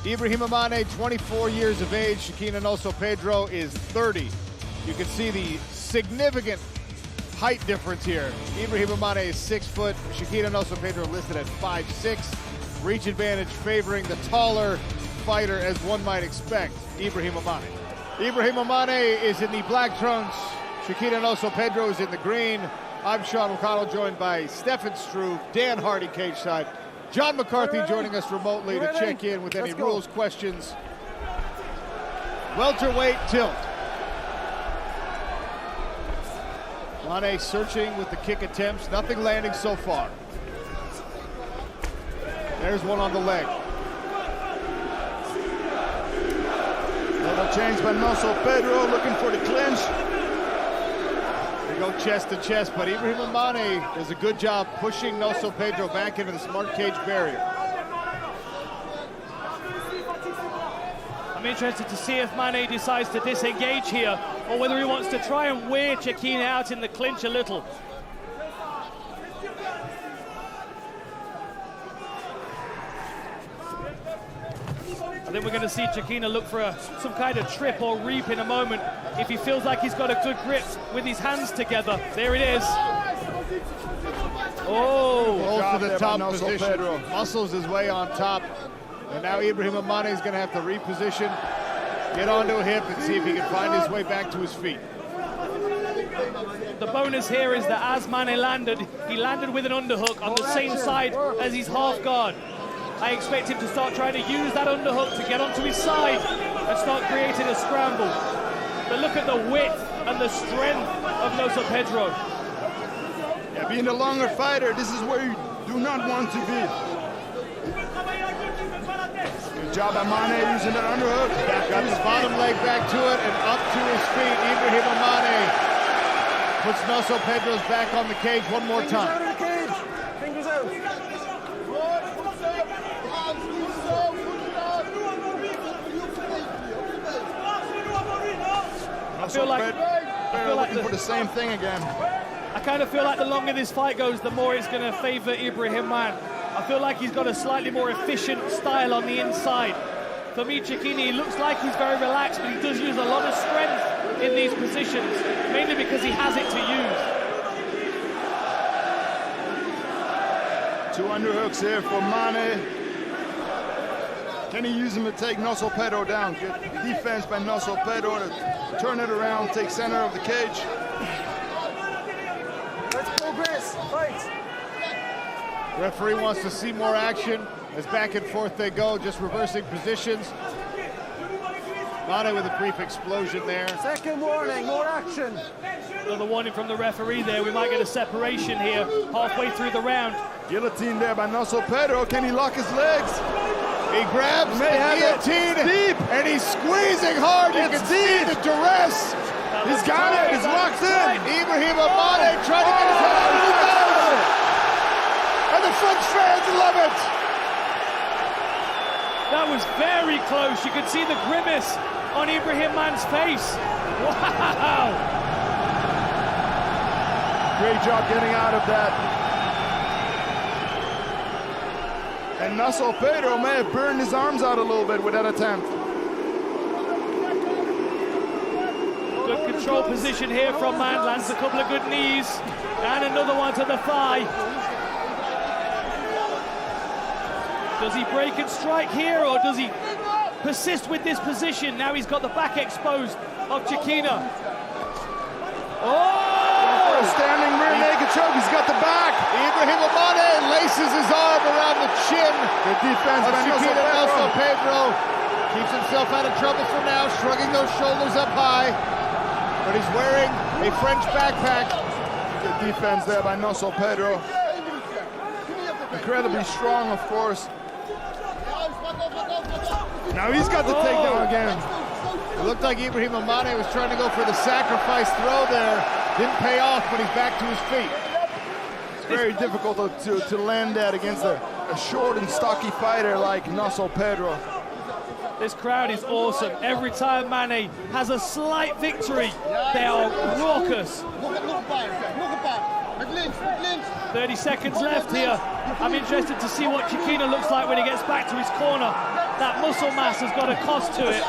Ibrahima Mané, 24 years of age. Chequina Noso Pedro is 30. You can see the significant height difference here. Ibrahima Mané is 6 foot. Chequina Noso Pedro listed at 5'6". Reach advantage favoring the taller fighter, as one might expect, Ibrahima Mané. Ibrahima Mané is in the black trunks. Chequina Noso Pedro is in the green. I'm Sean O'Connell, joined by Stefan Struve, Dan Hardy cage side. John McCarthy joining us remotely to check in with any rules questions. Welterweight tilt. Mané searching with the kick attempts, nothing landing so far. There's one on the leg. Little change by Noso Pedro, looking for the clinch. They go chest to chest, but Ibrahima Mané does a good job pushing Noso Pedro back into the smart cage barrier. I'm interested to see if Mané decides to disengage here, or whether he wants to try and wear Chequina out in the clinch a little. I think we're going to see Chequina look for some kind of trip or reap in a moment if he feels like he's got a good grip with his hands together. There it is. Oh, goes to the top position. Pedro muscles his way on top. And now Ibrahima Mané is going to have to reposition, get onto a hip, and see if he can find his way back to his feet. The bonus here is that as Mané landed, he landed with an underhook on the same side as his half guard. I expect him to start trying to use that underhook to get onto his side and start creating a scramble. But look at the width and the strength of Noso Pedro. Yeah, being a longer fighter, this is where you do not want to be. Good job by Mané using that underhook. Got his bottom leg back to it and up to his feet. Ibrahima Mané puts Noso Pedro's back on the cage one more time. Fingers out. I feel like looking for the same thing again. I kind of feel like the longer this fight goes, the more it's going to favor Ibrahima Mané. I feel like he's got a slightly more efficient style on the inside. For me, Chequina, he looks like he's very relaxed, but he does use a lot of strength in these positions, mainly because he has it to use. Two underhooks here for Mané. Can he use them to take Noso Pedro down? Good defense by Noso Pedro to turn it around, take center of the cage. Let's progress. Fight. Referee wants to see more action as back and forth they go, just reversing positions. Mané with a brief explosion there. Second warning, more action. Another warning from the referee there. We might get a separation here halfway through the round. Guillotine there by Noso Pedro. Can he lock his legs? He grabs the guillotine deep, and he's squeezing hard. You can see the duress. He's got it. He's locked in. Ibrahima Mané trying to get his head out. He does. And the French fans love it. That was very close. You could see the grimace on Ibrahima Mané's face. Wow. Great job getting out of that. And Noso Pedro may have burned his arms out a little bit with that attempt. Good control position here from Mané. Lands a couple of good knees. And another one to the thigh. Does he break and strike here, or does he persist with this position? Now he's got the back exposed of Chequina. Oh! For a standing rear naked choke, he's got the back. Ibrahima Mané laces his arm around the chin. Good defense of by Chequina Noso Pedro. Keeps himself out of trouble for now, shrugging those shoulders up high. But he's wearing a French backpack. Good defense there by Noso Pedro. Incredibly strong, of course. Now he's got the takedown again. It looked like Ibrahima Mané was trying to go for the sacrifice throw there. Didn't pay off, but he's back to his feet. It's very difficult to land that against a short and stocky fighter like Noso Pedro. This crowd is awesome. Every time Mané has a slight victory, they are raucous. 30 seconds left here. I'm interested to see what Chequina looks like when he gets back to his corner. That muscle mass has got a cost to it.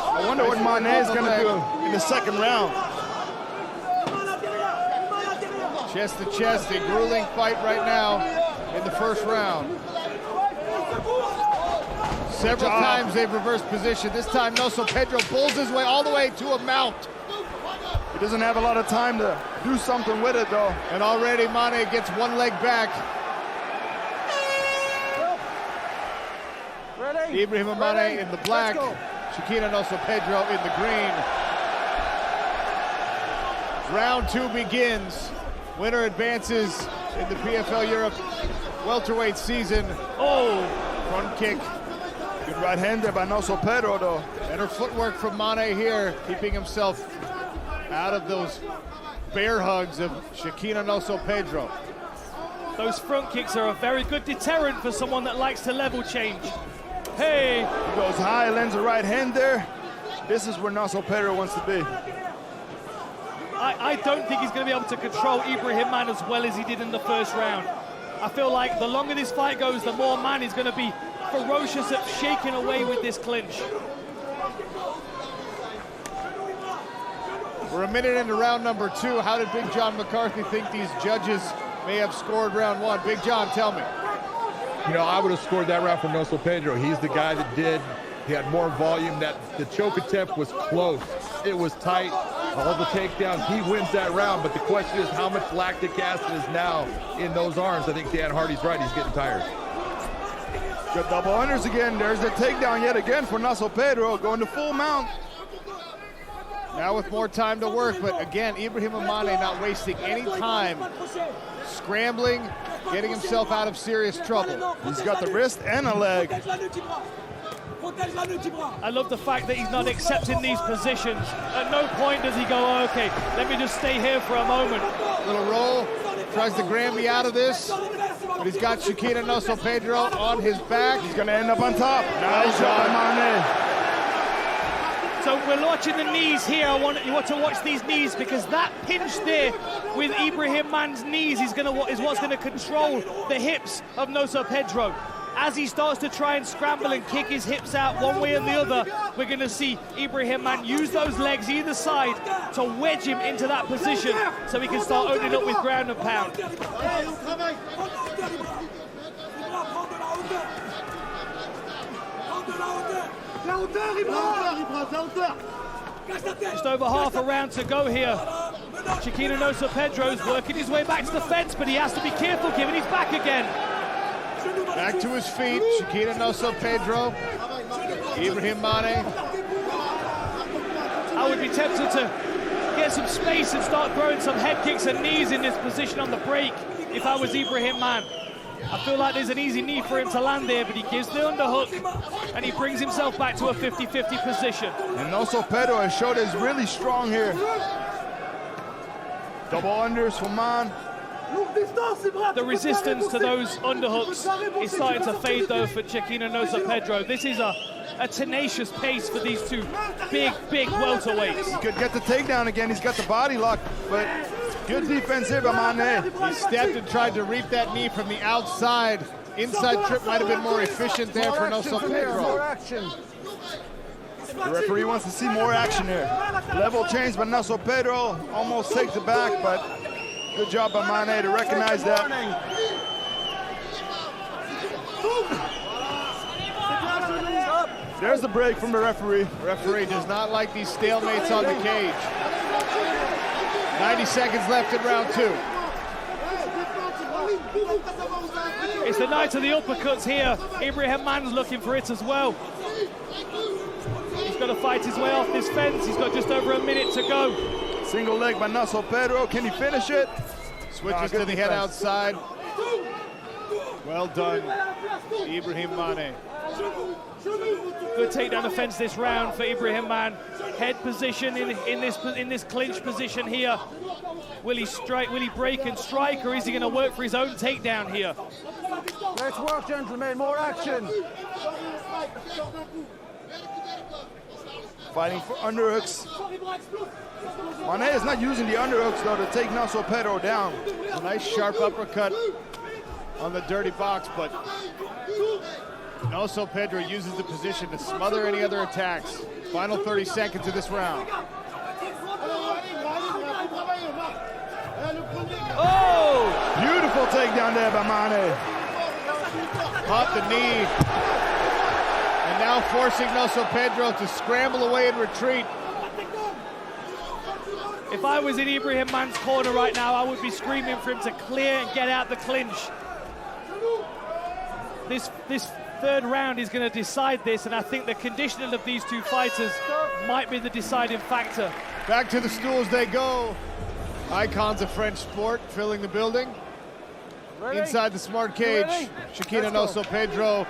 I wonder what Mané is going to do in the second round. Chest to chest, a grueling fight right now in the first round. Several times they've reversed position. This time Noso Pedro pulls his way all the way to a mount. He doesn't have a lot of time to do something with it though. And already Mané gets one leg back. Ready? Ibrahima Mané in the black, Chequina Noso Pedro in the green. Round 2 begins. Winner advances in the PFL Europe welterweight season. Oh, front kick. Good right hand there by Noso Pedro though. Better footwork from Mané here, keeping himself out of those bear hugs of Chequina Noso Pedro. those front kicks are a very good deterrent for someone that likes to level change. Hey! He goes high, lands a right hand there. This is where Noso Pedro wants to be. I don't think he's going to be able to control Ibrahima Mané as well as he did in the first round. I feel like the longer this fight goes, the more Mané is going to be ferocious at shaking away with this clinch. We're a minute into round number 2. How did Big John McCarthy think these judges may have scored round 1? Big John, tell me. You know, I would have scored that round for Noso Pedro. He's the guy that did. He had more volume. That the choke attempt was close. It was tight. All the takedowns, he wins that round. But the question is, how much lactic acid is now in those arms? I think Dan Hardy's right. He's getting tired. Good double unders again. There's the takedown yet again for Noso Pedro, going to full mount. Now with more time to work, but again, Ibrahima Mané not wasting any time scrambling, getting himself out of serious trouble. He's got the wrist and a leg. I love the fact that he's not accepting these positions. At no point does he go, oh, okay, let me just stay here for a moment. Little roll, tries to Granby out of this, but he's got Chequina Noso Pedro on his back. He's gonna end up on top. Nice shot by Mané. So we're watching the knees here. You want to watch these knees because that pinch there with Ibrahima Mané's knees is what's going to control the hips of Noso Pedro. As he starts to try and scramble and kick his hips out one way or the other, we're going to see Ibrahima Mané use those legs either side to wedge him into that position so he can start opening up with ground and pound. Just over half a round to go here. Chequina Noso Pedro's working his way back to the fence, but he has to be careful given he's back again. Back to his feet, Chequina Noso Pedro, Ibrahima Mané. I would be tempted to get some space and start throwing some head kicks and knees in this position on the break if I was Ibrahima Mané. I feel like there's an easy knee for him to land there, but he gives the underhook and he brings himself back to a 50-50 position. And Noso Pedro has showed he's really strong here. Double unders for Man. The resistance to those underhooks is starting to fade though for Chequina Noso Pedro. This is a tenacious pace for these two big welterweights. He could get the takedown again. He's got the body lock, but good defense here by Mané. He stepped and tried to reap that knee from the outside. Inside trip might have been more efficient there for Noso Pedro. More action. The referee wants to see more action here. Level change by Noso Pedro. Almost takes it back, but good job by Mané to recognize that. There's the break from the referee. The referee does not like these stalemates on the cage. 90 seconds left in round 2. It's the night of the uppercuts here. Ibrahima Mané's looking for it as well. He's got to fight his way off this fence. He's got just over a minute to go. Single leg by Noso Pedro. Can he finish it? Switches to the head outside. Well done, Ibrahima Mané. Good takedown defense this round for Ibrahima Mané. Head position in this clinch position here. Will he strike? Will he break and strike, or is he going to work for his own takedown here? Let's work, gentlemen. More action. Fighting for underhooks. Mané is not using the underhooks though to take Noso Pedro down. A nice sharp uppercut on the dirty box, but Noso Pedro uses the position to smother any other attacks. Final 30 seconds of this round. Oh! Beautiful takedown there by Mané. Caught the knee. And now forcing Noso Pedro to scramble away and retreat. If I was in Ibrahim Man's corner right now, I would be screaming for him to clear and get out the clinch. This third round is going to decide this, and I think the conditioning of these two fighters might be the deciding factor. Back to the stools they go. Icons of French sport filling the building. Ready? Inside the smart cage, Ready? Chequina Let's Noso Pedro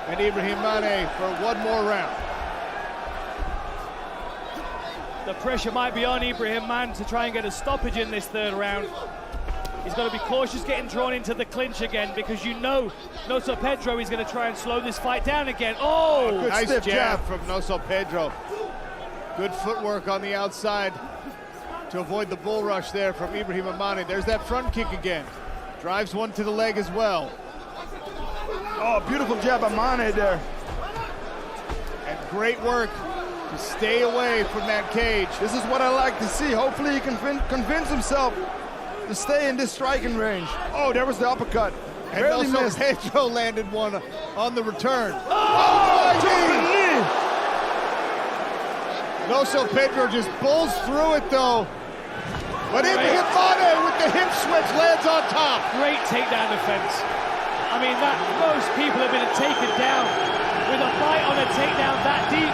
and Ibrahima Mané for one more round. The pressure might be on Ibrahim Man to try and get a stoppage in this third round. He's got to be cautious getting drawn into the clinch again, because you know Noso Pedro is going to try and slow this fight down again. Oh! Good Nice stiff jab jab. from Noso Pedro. Good footwork on the outside to avoid the bull rush there from Ibrahima Mané. There's that front kick again. Drives one to the leg as well. Oh, beautiful jab by Mané there. And great work to stay away from that cage. This is what I like to see. Hopefully he can convince himself to stay in this striking range. Oh, there was the uppercut. And Barely Noso missed. Pedro landed one on the return. Oh, knee. Noso Pedro just bulls through it though. But Ibrahima Mané with the hip switch lands on top. Great takedown defense. I mean, that most people have been taken down with a fight on a takedown that deep.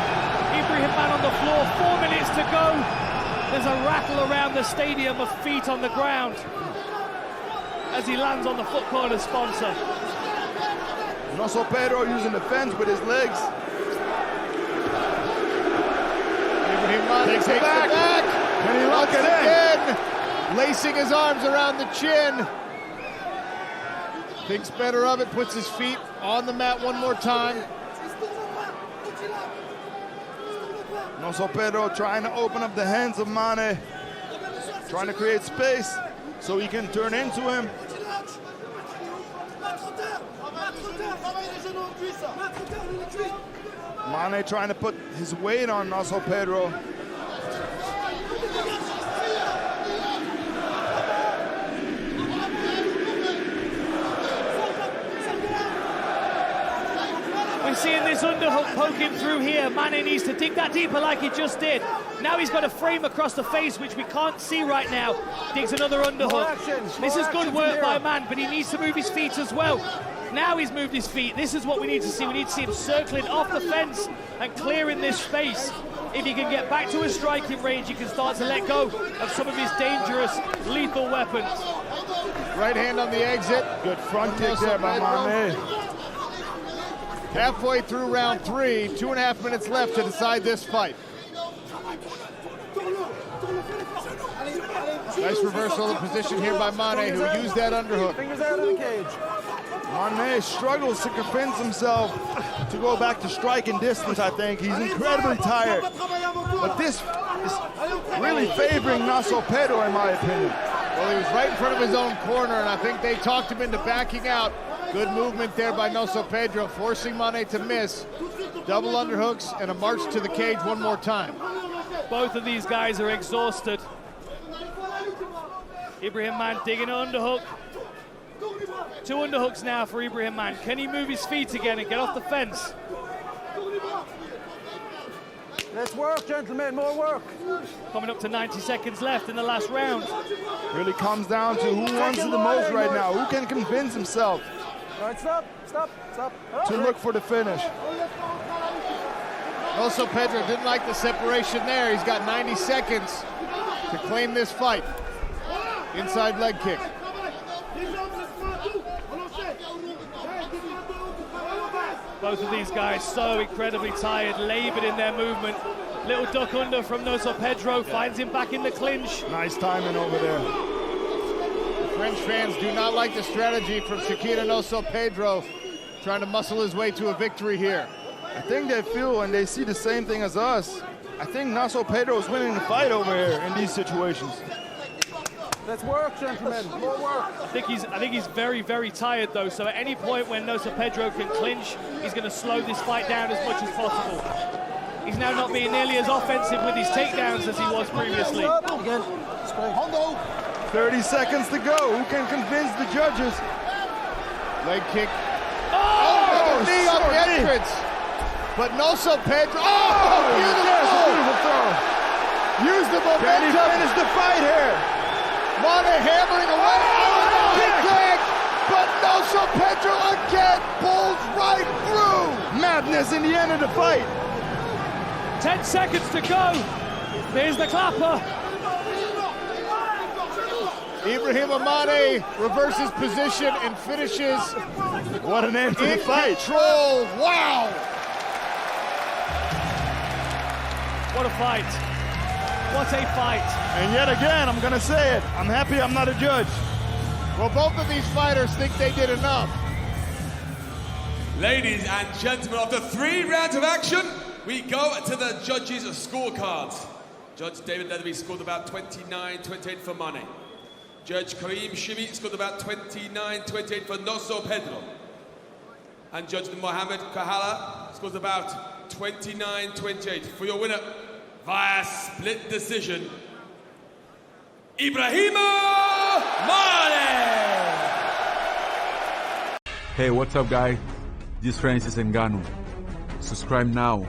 Ibrahim Man on the floor, 4 minutes to go. There's a rattle around the stadium of feet on the ground as he lands on the foot corner sponsor. Noso Pedro using the fence with his legs. Ibrahima Mané takes it back. Can he lock it in? Again, lacing his arms around the chin. Thinks better of it, puts his feet on the mat one more time. Noso Pedro trying to open up the hands of Mané, trying to create space so he can turn into him. Mané trying to put his weight on Noso Pedro. We're seeing this underhook poking through here. Mané needs to dig that deeper like he just did. Now he's got a frame across the face, which we can't see right now. Digs another underhook. This is good work by Man, but he needs to move his feet as well. Now he's moved his feet. This is what we need to see. We need to see him circling off the fence and clearing this space. If he can get back to a striking range, he can start to let go of some of his dangerous, lethal weapons. Right hand on the exit. Good front kick there by Mané. Halfway through round 3, 2.5 minutes left to decide this fight. Nice reversal of position here by Mané, who used that underhook. Fingers out of the cage. Mané struggles to convince himself to go back to striking distance, I think. He's incredibly tired. But this is really favoring Noso Pedro, in my opinion. Well, he was right in front of his own corner, and I think they talked him into backing out. Good movement there by Noso Pedro, forcing Mané to miss. Double underhooks and a march to the cage one more time. Both of these guys are exhausted. Ibrahim Man digging an underhook. 2 underhooks now for Ibrahim Man. Can he move his feet again and get off the fence? Let's work, gentlemen, more work. Coming up to 90 seconds left in the last round. Really comes down to who wants it the most right now. Who can convince himself All right, stop. to look for the finish. Noso Pedro didn't like the separation there. He's got 90 seconds to claim this fight. Inside leg kick. Both of these guys so incredibly tired, labored in their movement. Little duck under from Noso Pedro, finds him back in the clinch. Nice timing over there. French fans do not like the strategy from Chequina Noso Pedro, trying to muscle his way to a victory here. I think they feel and they see the same thing as us. I think Noso Pedro is winning the fight over here in these situations. Let's work, gentlemen. More work. I think he's very, very tired though. So at any point when Noso Pedro can clinch, he's going to slow this fight down as much as possible. He's now not being nearly as offensive with his takedowns as he was previously. Again. 30 seconds to go. Who can convince the judges? Leg kick. Oh, Knee on the entrance. But Noso Pedro. Oh, beautiful throw. Use the momentum. Can he finish the fight here? Mané hammering away. Oh, kick. But Noso Pedro again pulls right through. Madness in the end of the fight. 10 seconds to go. There's the clapper. Ibrahima Mané reverses position and finishes. What an end to the In fight. control. Wow. What a fight. What a fight. And yet again, I'm going to say it. I'm happy I'm not a judge. Well, both of these fighters think they did enough. Ladies and gentlemen, after 3 rounds of action, we go to the judges' scorecards. Judge David Leatherby scored about 29-28 for Mané. Judge 𝗘𝗨𝗥𝗢𝗣𝗘 scored about 29-28 for Noso Pedro. And Judge Mohammed Kahala scores about 29-28. For your winner, via split decision, Ibrahima Mané! Hey, what's up, guys? This is Francis Ngannou. Subscribe now.